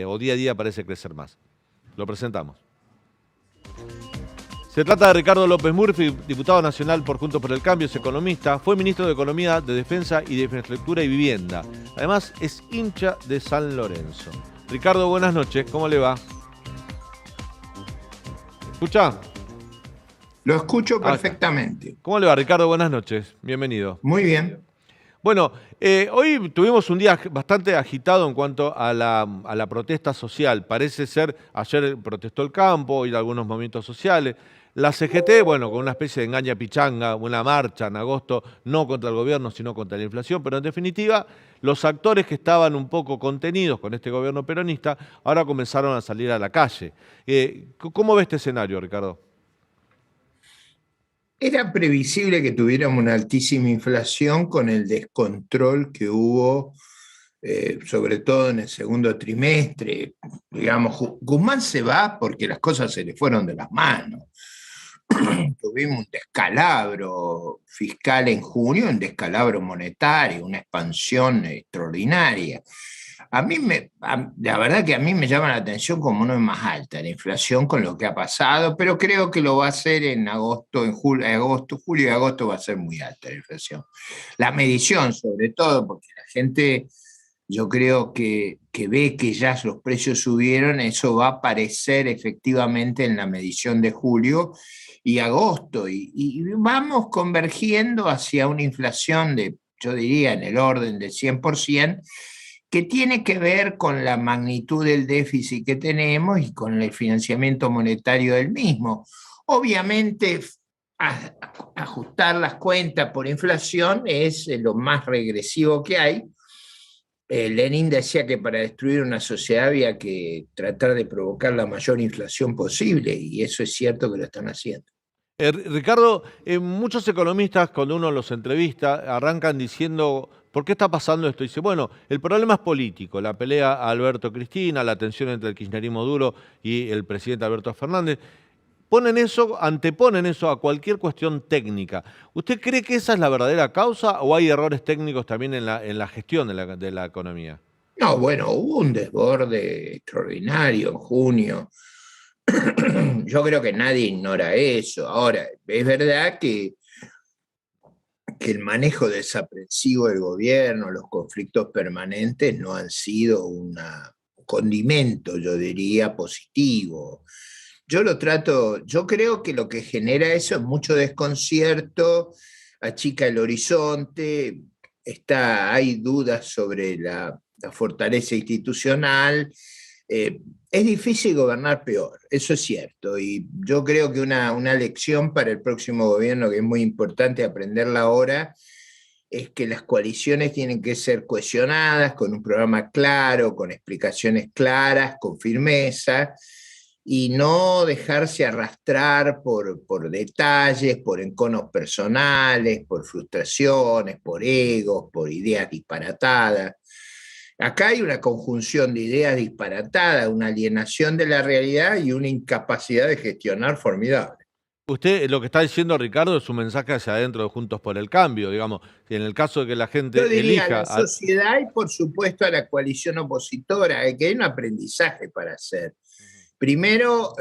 o día a día parece crecer más. Lo presentamos. Se trata de Ricardo López Murphy, diputado nacional por Juntos por el Cambio, es economista, fue ministro de Economía, de Defensa y de Infraestructura y Vivienda. Además, es hincha de San Lorenzo. Ricardo, buenas noches, ¿cómo le va? ¿Escucha? Lo escucho Ahí está. perfectamente. ¿Cómo le va, Ricardo? Buenas noches, bienvenido. Muy bien. Bueno, hoy tuvimos un día bastante agitado en cuanto a la protesta social. Parece ser, ayer protestó el campo, hoy algunos movimientos sociales. La CGT, bueno, con una especie de engaña pichanga, una marcha en agosto, no contra el gobierno, sino contra la inflación, pero en definitiva, los actores que estaban un poco contenidos con este gobierno peronista, ahora comenzaron a salir a la calle. ¿Cómo ve este escenario, Ricardo? Era previsible que tuviéramos una altísima inflación con el descontrol que hubo, sobre todo en el segundo trimestre. Digamos, Guzmán se va porque las cosas se le fueron de las manos. Tuvimos un descalabro fiscal en junio, un descalabro monetario, una expansión extraordinaria. La verdad que a mí me llama la atención como no es más alta la inflación con lo que ha pasado, pero creo que lo va a hacer en agosto, julio y agosto va a ser muy alta la inflación. La medición sobre todo, porque la gente yo creo que ve que ya los precios subieron, eso va a aparecer efectivamente en la medición de julio y agosto, y vamos convergiendo hacia una inflación de, yo diría, en el orden del 100%, que tiene que ver con la magnitud del déficit que tenemos y con el financiamiento monetario del mismo. Obviamente, ajustar las cuentas por inflación es lo más regresivo que hay. Lenin decía que para destruir una sociedad había que tratar de provocar la mayor inflación posible, y eso es cierto que lo están haciendo. Ricardo, muchos economistas cuando uno los entrevista arrancan diciendo, ¿por qué está pasando esto? Dice, bueno, el problema es político, la pelea a Alberto-Cristina, la tensión entre el kirchnerismo duro y el presidente Alberto Fernández. Anteponen eso a cualquier cuestión técnica. ¿Usted cree que esa es la verdadera causa o hay errores técnicos también en la gestión de la economía? No, bueno, hubo un desborde extraordinario en junio. Yo creo que nadie ignora eso. Ahora, es verdad que el manejo desaprensivo del gobierno, los conflictos permanentes no han sido un condimento, yo diría, positivo. Yo creo que lo que genera eso es mucho desconcierto, achica el horizonte, hay dudas sobre la fortaleza institucional. Es difícil gobernar peor, eso es cierto, y yo creo que una lección para el próximo gobierno que es muy importante aprenderla ahora es que las coaliciones tienen que ser cohesionadas, con un programa claro, con explicaciones claras, con firmeza, y no dejarse arrastrar por detalles, por enconos personales, por frustraciones, por egos, por ideas disparatadas. Acá hay una conjunción de ideas disparatadas, una alienación de la realidad y una incapacidad de gestionar formidable. Usted lo que está diciendo, Ricardo, es un mensaje hacia adentro de Juntos por el Cambio, digamos, que en el caso de que la Yo gente diría a elija. la sociedad y por supuesto a la coalición opositora, que hay un aprendizaje para hacer. Primero,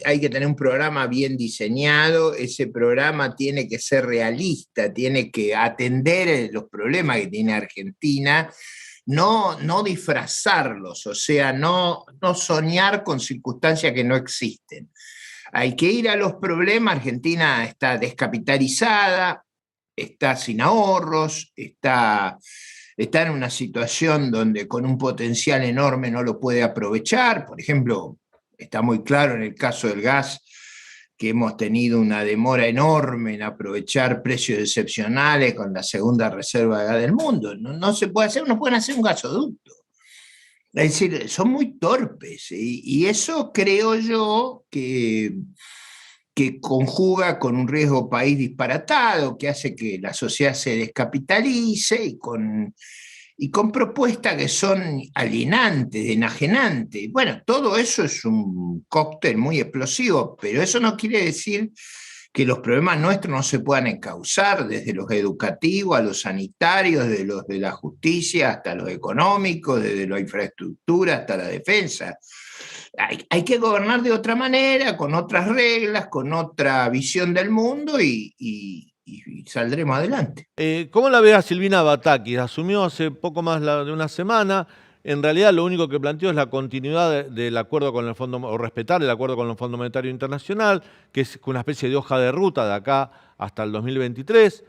hay que tener un programa bien diseñado, ese programa tiene que ser realista, tiene que atender los problemas que tiene Argentina, no disfrazarlos, o sea, no soñar con circunstancias que no existen. Hay que ir a los problemas. Argentina está descapitalizada, está sin ahorros, está en una situación donde con un potencial enorme no lo puede aprovechar. Por ejemplo, está muy claro en el caso del gas que hemos tenido una demora enorme en aprovechar precios excepcionales con la segunda reserva de gas del mundo. No se puede hacer, no pueden hacer un gasoducto. Es decir, son muy torpes, y eso creo yo que conjuga con un riesgo país disparatado, que hace que la sociedad se descapitalice y con propuestas que son alienantes, enajenantes. Bueno, todo eso es un cóctel muy explosivo, pero eso no quiere decir que los problemas nuestros no se puedan encauzar desde los educativos a los sanitarios, desde los de la justicia hasta los económicos, desde la infraestructura hasta la defensa. Hay que gobernar de otra manera, con otras reglas, con otra visión del mundo y saldremos adelante. ¿Cómo la ve a Silvina Batakis? Asumió hace poco más de una semana. En realidad lo único que planteó es la continuidad del acuerdo con el Fondo, o respetar el acuerdo con el Fondo Monetario Internacional, que es una especie de hoja de ruta de acá hasta el 2023,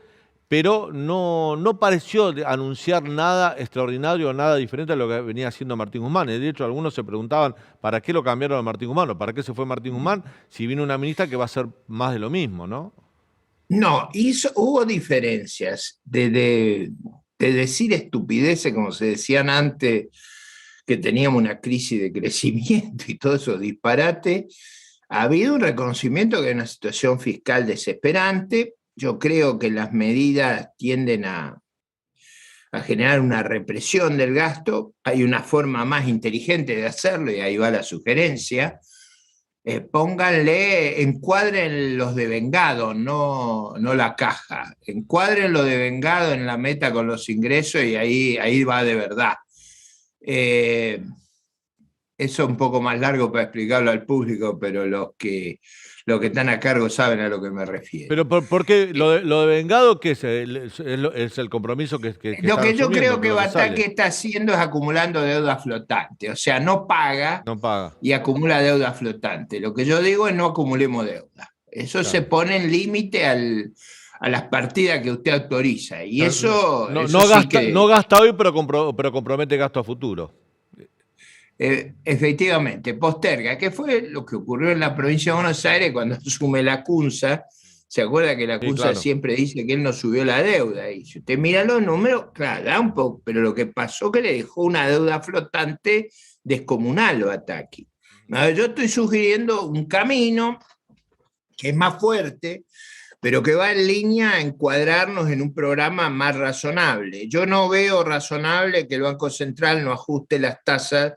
pero no pareció anunciar nada extraordinario o nada diferente a lo que venía haciendo Martín Guzmán. De hecho, algunos se preguntaban ¿para qué lo cambiaron a Martín Guzmán o para qué se fue Martín Guzmán si vino una ministra que va a hacer más de lo mismo, ¿no? No, hubo diferencias de decir estupideces, como se decían antes, que teníamos una crisis de crecimiento y todo eso disparate. Ha habido un reconocimiento que hay una situación fiscal desesperante. Yo creo que las medidas tienden a generar una represión del gasto. Hay una forma más inteligente de hacerlo y ahí va la sugerencia. Pónganle, encuadren los de vengado, no la caja. Encuadren lo de vengado en la meta con los ingresos y ahí va de verdad. Eso es un poco más largo para explicarlo al público, pero los que están a cargo saben a lo que me refiero. Pero ¿por qué lo de vengado qué es? ¿Es el compromiso que lo que yo creo que lo que Bataki sale? está haciendo es acumulando deuda flotante, o sea, no paga No paga. y acumula deuda flotante. Lo que yo digo es no acumulemos deuda. Eso Claro. se pone en límite a las partidas que usted autoriza. Y Claro, eso no sí gasta, que... no gasta hoy, pero compromete gasto a futuro. Efectivamente, posterga, que fue lo que ocurrió en la provincia de Buenos Aires cuando asume la CUNSA. ¿Se acuerda que la Sí, CUNSA claro. siempre dice que él no subió la deuda? Y si usted mira los números, claro, da un poco, pero lo que pasó que le dejó una deuda flotante descomunal a Bataki. Yo estoy sugiriendo un camino que es más fuerte, pero que va en línea a encuadrarnos en un programa más razonable. Yo no veo razonable que el Banco Central no ajuste las tasas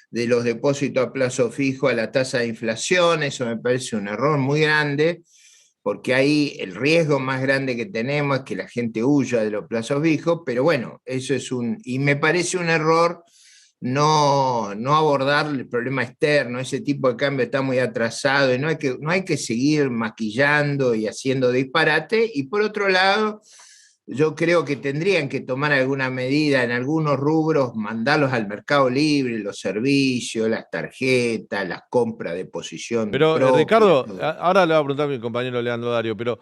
de los depósitos a plazo fijo a la tasa de inflación. Eso me parece un error muy grande, porque ahí el riesgo más grande que tenemos es que la gente huya de los plazos fijos, pero bueno, eso es y me parece un error no abordar el problema externo. Ese tipo de cambio está muy atrasado y no hay que seguir maquillando y haciendo disparate. Y por otro lado, yo creo que tendrían que tomar alguna medida en algunos rubros, mandarlos al mercado libre, los servicios, las tarjetas, las compras de posición Pero, propia. Ricardo, ahora le voy a preguntar a mi compañero Leandro Dario, pero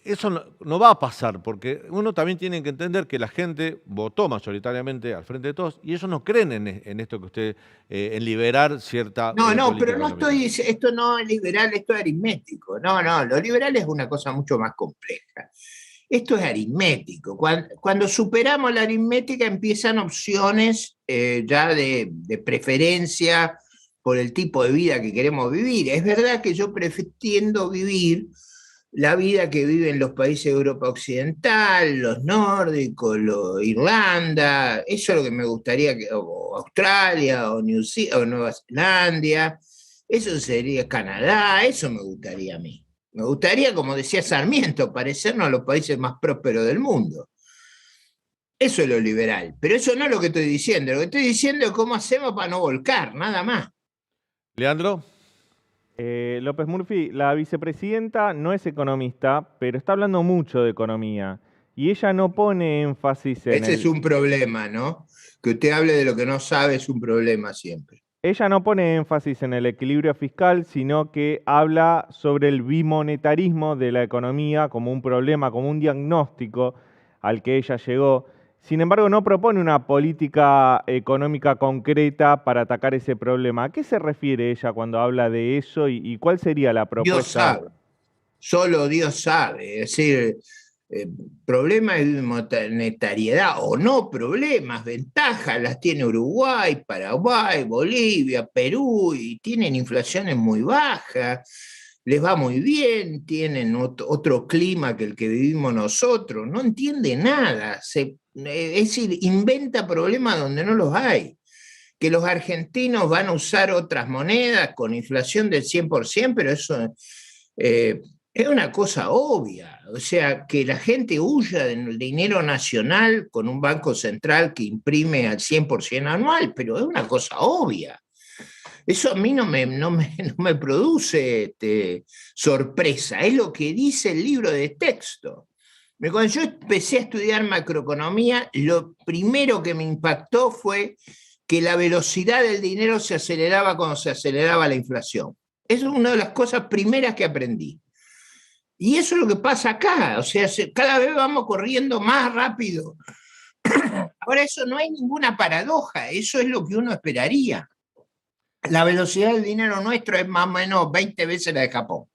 eso no va a pasar, porque uno también tiene que entender que la gente votó mayoritariamente al Frente de Todos y ellos no creen en esto que usted, en liberar cierta No, política pero no económica. esto no es liberal, esto es aritmético. No, lo liberal es una cosa mucho más compleja. Esto es aritmético. Cuando superamos la aritmética empiezan opciones ya de preferencia por el tipo de vida que queremos vivir. Es verdad que yo pretendo vivir la vida que viven los países de Europa Occidental, los nórdicos, Irlanda. Eso es lo que me gustaría, o Australia, o o Nueva Zelanda. Eso sería Canadá, eso me gustaría a mí. Me gustaría, como decía Sarmiento, parecernos a los países más prósperos del mundo. Eso es lo liberal. Pero eso no es lo que estoy diciendo. Lo que estoy diciendo es cómo hacemos para no volcar, nada más. Leandro. López Murphy, la vicepresidenta no es economista, pero está hablando mucho de economía. Y ella no pone énfasis en Ese es un problema, ¿no? Que usted hable de lo que no sabe es un problema siempre. Ella no pone énfasis en el equilibrio fiscal, sino que habla sobre el bimonetarismo de la economía como un problema, como un diagnóstico al que ella llegó. Sin embargo, no propone una política económica concreta para atacar ese problema. ¿A qué se refiere ella cuando habla de eso y cuál sería la Dios propuesta? sabe, solo Dios sabe. Es decir, problemas de monetariedad o no problemas, ventajas las tiene Uruguay, Paraguay, Bolivia, Perú, y tienen inflaciones muy bajas, les va muy bien, tienen otro clima que el que vivimos nosotros, no entiende nada, es decir, inventa problemas donde no los hay. Que los argentinos van a usar otras monedas con inflación del 100%, pero eso Es una cosa obvia, o sea, que la gente huya del dinero nacional con un banco central que imprime al 100% anual, pero es una cosa obvia. Eso a mí no me produce sorpresa, es lo que dice el libro de texto. Cuando yo empecé a estudiar macroeconomía, lo primero que me impactó fue que la velocidad del dinero se aceleraba cuando se aceleraba la inflación. Eso es una de las cosas primeras que aprendí. Y eso es lo que pasa acá, o sea, cada vez vamos corriendo más rápido. Ahora, eso no hay ninguna paradoja, eso es lo que uno esperaría. La velocidad del dinero nuestro es más o menos 20 veces la de Japón.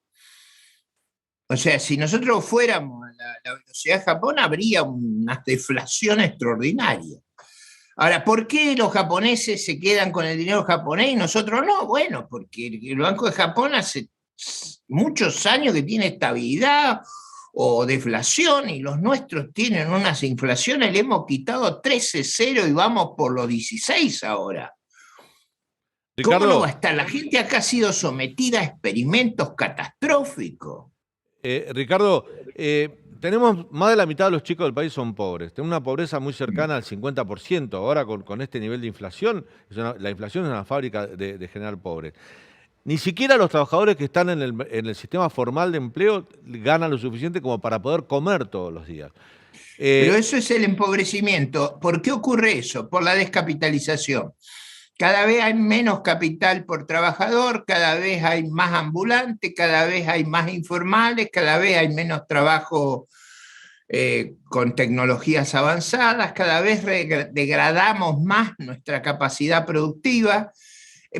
O sea, si nosotros fuéramos a la velocidad de Japón, habría una deflación extraordinaria. Ahora, ¿por qué los japoneses se quedan con el dinero japonés y nosotros no? Bueno, porque el Banco de Japón hace muchos años que tiene estabilidad o deflación y los nuestros tienen unas inflaciones, le hemos quitado 13,0 y vamos por los 16 ahora. ¿Cómo no va a Ricardo, estar? La gente acá ha sido sometida a experimentos catastróficos. Ricardo, tenemos más de la mitad de los chicos del país son pobres. Tenemos una pobreza muy cercana al 50%. Ahora con este nivel de inflación, la inflación es una fábrica de generar pobres. Ni siquiera los trabajadores que están en el sistema formal de empleo ganan lo suficiente como para poder comer todos los días. Pero Eh, eso es el empobrecimiento. ¿Por qué ocurre eso? Por la descapitalización. Cada vez hay menos capital por trabajador, cada vez hay más ambulantes, cada vez hay más informales, cada vez hay menos trabajo con tecnologías avanzadas, cada vez degradamos más nuestra capacidad productiva.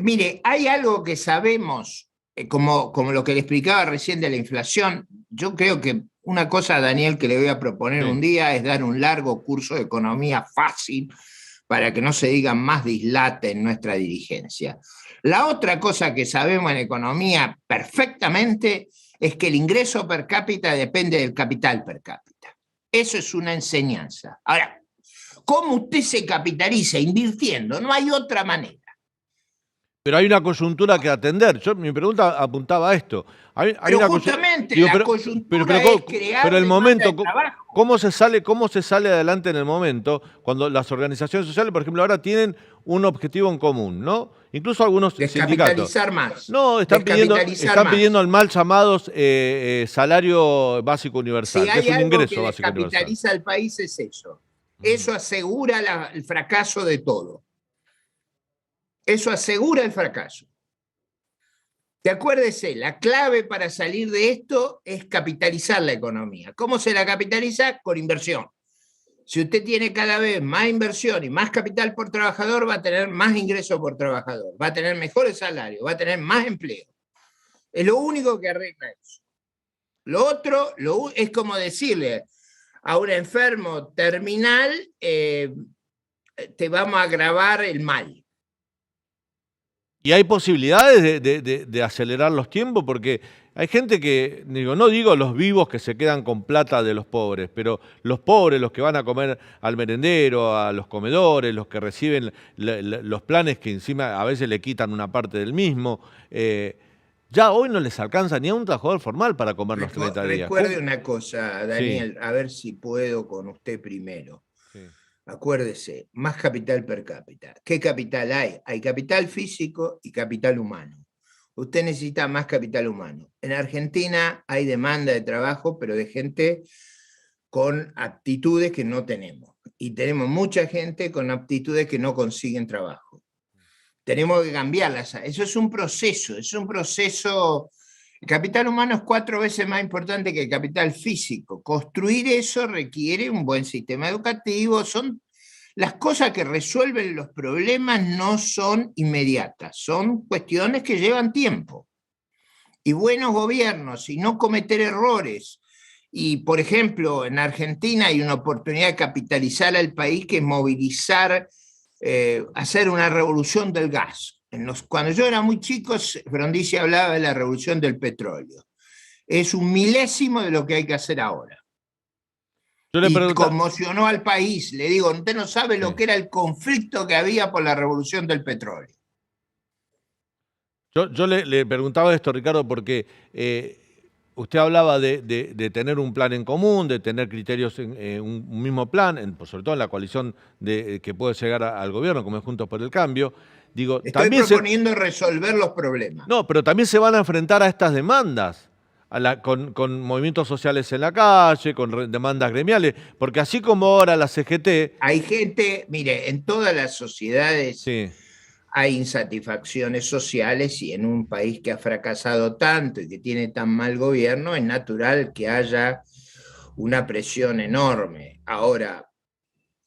Mire, hay algo que sabemos, como lo que le explicaba recién de la inflación. Yo creo que una cosa, Daniel, que le voy a proponer un sí. día es dar un largo curso de economía fácil para que no se digan más dislate en nuestra dirigencia. La otra cosa que sabemos en economía perfectamente es que el ingreso per cápita depende del capital per cápita. Eso es una enseñanza. Ahora, ¿cómo usted se capitaliza? Invirtiendo, no hay otra manera. Pero hay una coyuntura que atender. Mi pregunta apuntaba a esto. Hay Pero una coyuntura. justamente Digo, la coyuntura es crear el demanda de momento, trabajo. cómo se sale adelante en el momento cuando las organizaciones sociales, por ejemplo, ahora tienen un objetivo en común, ¿no? Incluso algunos sindicatos. Descapitalizar más. No, Descapitalizar están pidiendo más. el mal llamados salario básico Si universal, que es hay un algo que ingreso básico universal. descapitaliza al país es eso. Mm. Eso asegura el fracaso de todo. Eso asegura el fracaso. Te acuérdese, la clave para salir de esto es capitalizar la economía. ¿Cómo se la capitaliza? Con inversión. Si usted tiene cada vez más inversión y más capital por trabajador, va a tener más ingresos por trabajador, va a tener mejores salarios, va a tener más empleo. Es lo único que arregla eso. Lo otro es como decirle a un enfermo terminal, te vamos a agravar el mal. Y hay posibilidades de acelerar los tiempos, porque hay gente que, no digo los vivos que se quedan con plata de los pobres, pero los pobres, los que van a comer al merendero, a los comedores, los que reciben los planes que encima a veces le quitan una parte del mismo, ya hoy no les alcanza ni a un trabajador formal para comer los 30 días. Recuerde una cosa, Daniel, Sí, a ver si puedo con usted primero. sí. Acuérdese, más capital per cápita. ¿Qué capital hay? Hay capital físico y capital humano. Usted necesita más capital humano. En Argentina hay demanda de trabajo, pero de gente con aptitudes que no tenemos. Y tenemos mucha gente con aptitudes que no consiguen trabajo. Tenemos que cambiarlas. Eso es un proceso, El capital humano es 4 veces más importante que el capital físico. Construir eso requiere un buen sistema educativo. Son las cosas que resuelven los problemas, no son inmediatas, son cuestiones que llevan tiempo. Y buenos gobiernos, y no cometer errores. Y, por ejemplo, en Argentina hay una oportunidad de capitalizar al país, que es movilizar, hacer una revolución del gas. Cuando yo era muy chico, Frondizi hablaba de la revolución del petróleo. Es un milésimo de lo que hay que hacer ahora. Yo le Y pregunto, conmocionó al país. Le digo, usted no sabe lo sí. que era el conflicto que había por la revolución del petróleo. Yo le preguntaba esto, Ricardo, porque usted hablaba de tener un plan en común, de tener criterios en un mismo plan, sobre todo en la coalición que puede llegar al gobierno, como es Juntos por el Cambio. Digo, Estoy proponiendo resolver los problemas. No, pero también se van a enfrentar a estas demandas, con movimientos sociales en la calle, con demandas gremiales, porque así como ahora la CGT... Hay gente, mire, en todas las sociedades Sí. hay insatisfacciones sociales y en un país que ha fracasado tanto y que tiene tan mal gobierno, es natural que haya una presión enorme. Ahora,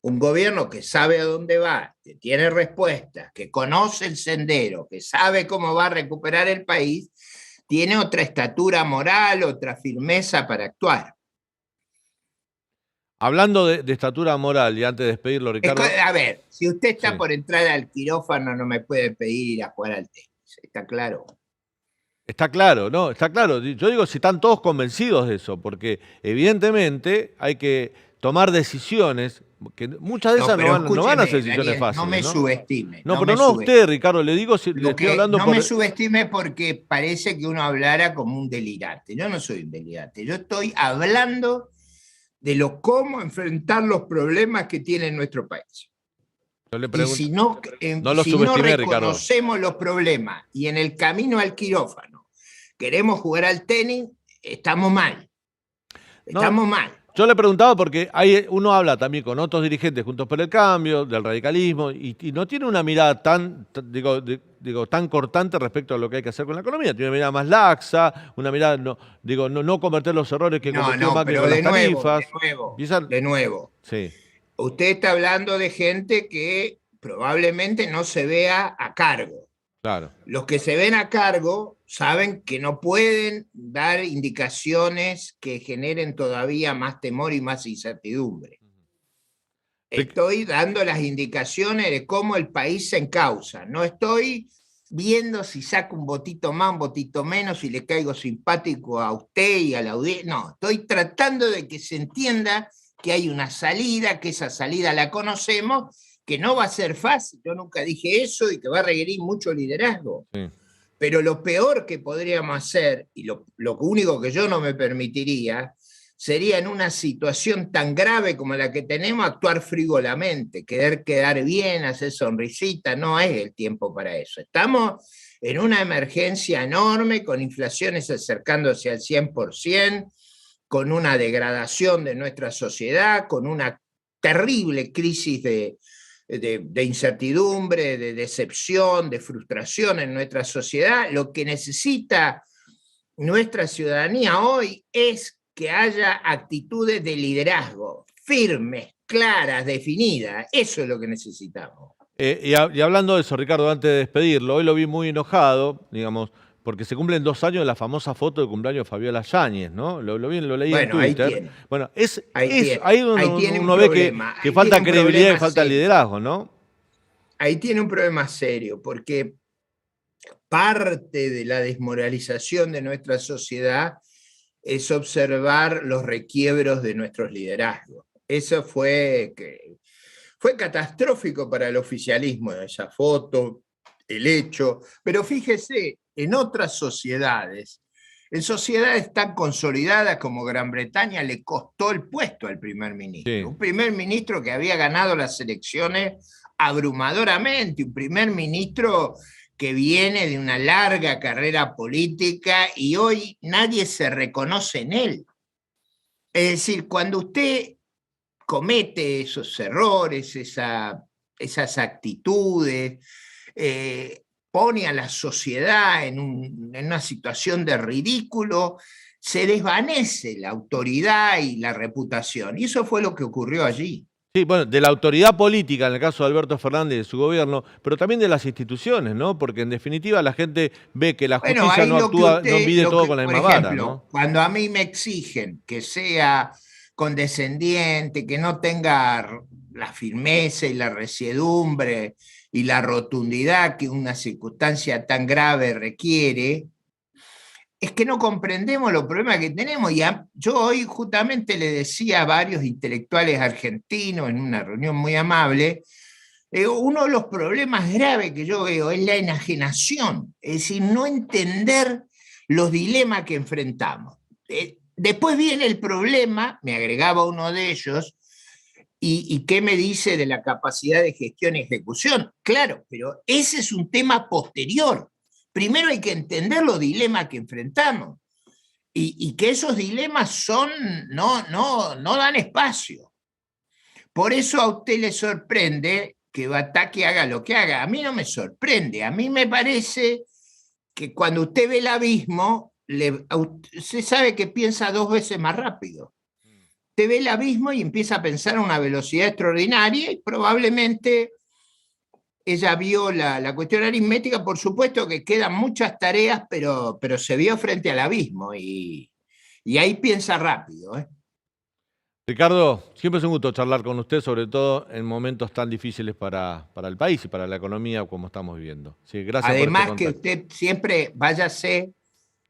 un gobierno que sabe a dónde va, que tiene respuestas, que conoce el sendero, que sabe cómo va a recuperar el país, tiene otra estatura moral, otra firmeza para actuar. Hablando de estatura moral, y antes de despedirlo, Ricardo... A ver, si usted está Sí. por entrar al quirófano, no me puede pedir ir a jugar al tenis, ¿está claro? Está claro, ¿no? Está claro. Yo digo si están todos convencidos de eso, porque evidentemente hay que tomar decisiones, que muchas de esas no van a ser decisiones Daniel, fáciles. no me subestime. No, pero no a usted, Ricardo, le digo, le estoy hablando no por... me subestime porque parece que uno hablara como un delirante. Yo no soy un delirante, yo estoy hablando de cómo enfrentar los problemas que tiene nuestro país. Yo le pregunto, Y si no, no lo si no subestimé, Ricardo. reconocemos los problemas y en el camino al quirófano queremos jugar al tenis, estamos mal. Estamos mal. Yo le preguntaba porque uno habla también con otros dirigentes Juntos por el Cambio, del radicalismo, y no tiene una mirada tan cortante respecto a lo que hay que hacer con la economía. Tiene una mirada más laxa, una mirada, no cometer los errores que cometió Macri con las tarifas. De nuevo. Sí. Usted está hablando de gente que probablemente no se vea a cargo. Claro. Los que se ven a cargo saben que no pueden dar indicaciones que generen todavía más temor y más incertidumbre. Estoy dando las indicaciones de cómo el país se encausa. No estoy viendo si saco un votito más, un votito menos, si le caigo simpático a usted y a la audiencia. No, estoy tratando de que se entienda que hay una salida, que esa salida la conocemos, que no va a ser fácil, yo nunca dije eso, y que va a requerir mucho liderazgo. Sí. Pero lo peor que podríamos hacer, y lo único que yo no me permitiría, sería en una situación tan grave como la que tenemos, actuar frívolamente, querer quedar bien, hacer sonrisita, no es el tiempo para eso. Estamos en una emergencia enorme, con inflaciones acercándose al 100%, con una degradación de nuestra sociedad, con una terrible crisis de incertidumbre, de decepción, de frustración en nuestra sociedad. Lo que necesita nuestra ciudadanía hoy es que haya actitudes de liderazgo firmes, claras, definidas. Eso es lo que necesitamos. Y hablando de eso, Ricardo, antes de despedirlo, hoy lo vi muy enojado, digamos, porque se cumplen 2 años de la famosa foto de cumpleaños de Fabiola Yáñez, ¿no? Lo leí en Twitter. Ahí uno ve que falta credibilidad y falta liderazgo, ¿no? Ahí tiene un problema serio, porque parte de la desmoralización de nuestra sociedad es observar los requiebros de nuestros liderazgos. Eso fue catastrófico para el oficialismo, esa foto, el hecho. Pero fíjese, en otras sociedades, en sociedades tan consolidadas como Gran Bretaña, le costó el puesto al primer ministro. Sí. Un primer ministro que había ganado las elecciones abrumadoramente, un primer ministro que viene de una larga carrera política y hoy nadie se reconoce en él. Es decir, cuando usted comete esos errores, esas actitudes, pone a la sociedad en una situación de ridículo, se desvanece la autoridad y la reputación. Y eso fue lo que ocurrió allí. Sí, bueno, de la autoridad política, en el caso de Alberto Fernández y de su gobierno, pero también de las instituciones, ¿no? Porque en definitiva la gente ve que la justicia no actúa, no mide todo con la misma vara, ¿no? Cuando a mí me exigen que sea condescendiente, que no tenga la firmeza y la resiedumbre y la rotundidad que una circunstancia tan grave requiere, es que no comprendemos los problemas que tenemos. Y yo hoy justamente le decía a varios intelectuales argentinos en una reunión muy amable, uno de los problemas graves que yo veo es la enajenación, es decir, no entender los dilemas que enfrentamos. Después viene el problema, me agregaba uno de ellos, ¿y qué me dice de la capacidad de gestión y ejecución? Claro, pero ese es un tema posterior. Primero hay que entender los dilemas que enfrentamos y que esos dilemas no dan espacio. Por eso a usted le sorprende que Bataki haga lo que haga. A mí no me sorprende, a mí me parece que cuando usted ve el abismo, usted sabe que piensa 2 veces más rápido. Usted ve el abismo y empieza a pensar a una velocidad extraordinaria y probablemente ella vio la cuestión aritmética, por supuesto que quedan muchas tareas, pero se vio frente al abismo y ahí piensa rápido. Ricardo, siempre es un gusto charlar con usted, sobre todo en momentos tan difíciles para el país y para la economía como estamos viviendo. Sí, gracias Además por que este contacto. usted siempre váyase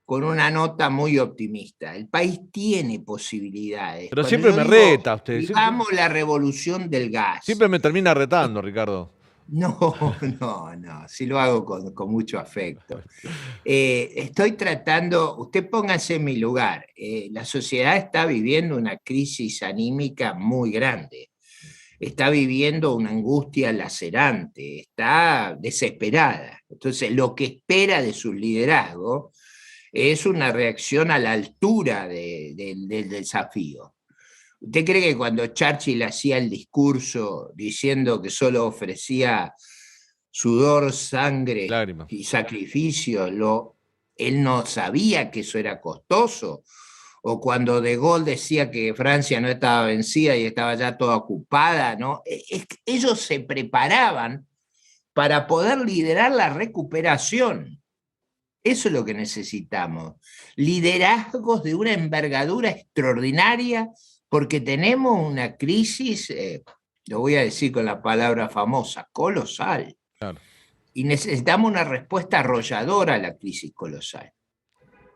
con una nota muy optimista. El país tiene posibilidades. Pero Cuando siempre yo me digo, reta usted, vivamos la revolución del gas. siempre me termina retando, Ricardo. No, sí lo hago con mucho afecto. Estoy tratando, usted póngase en mi lugar, la sociedad está viviendo una crisis anímica muy grande, está viviendo una angustia lacerante, está desesperada. Entonces, lo que espera de su liderazgo es una reacción a la altura del desafío. ¿Usted cree que cuando Churchill hacía el discurso diciendo que solo ofrecía sudor, sangre Lágrimas. y sacrificio, él no sabía que eso era costoso? O cuando De Gaulle decía que Francia no estaba vencida y estaba ya toda ocupada, ¿no? Ellos se preparaban para poder liderar la recuperación. Eso es lo que necesitamos. Liderazgos de una envergadura extraordinaria, porque tenemos una crisis, lo voy a decir con la palabra famosa, colosal. Claro. Y necesitamos una respuesta arrolladora a la crisis colosal.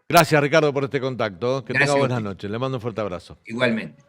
Gracias, Ricardo, por este contacto. Que tenga Gracias a buenas usted. noches. Le mando un fuerte abrazo. Igualmente.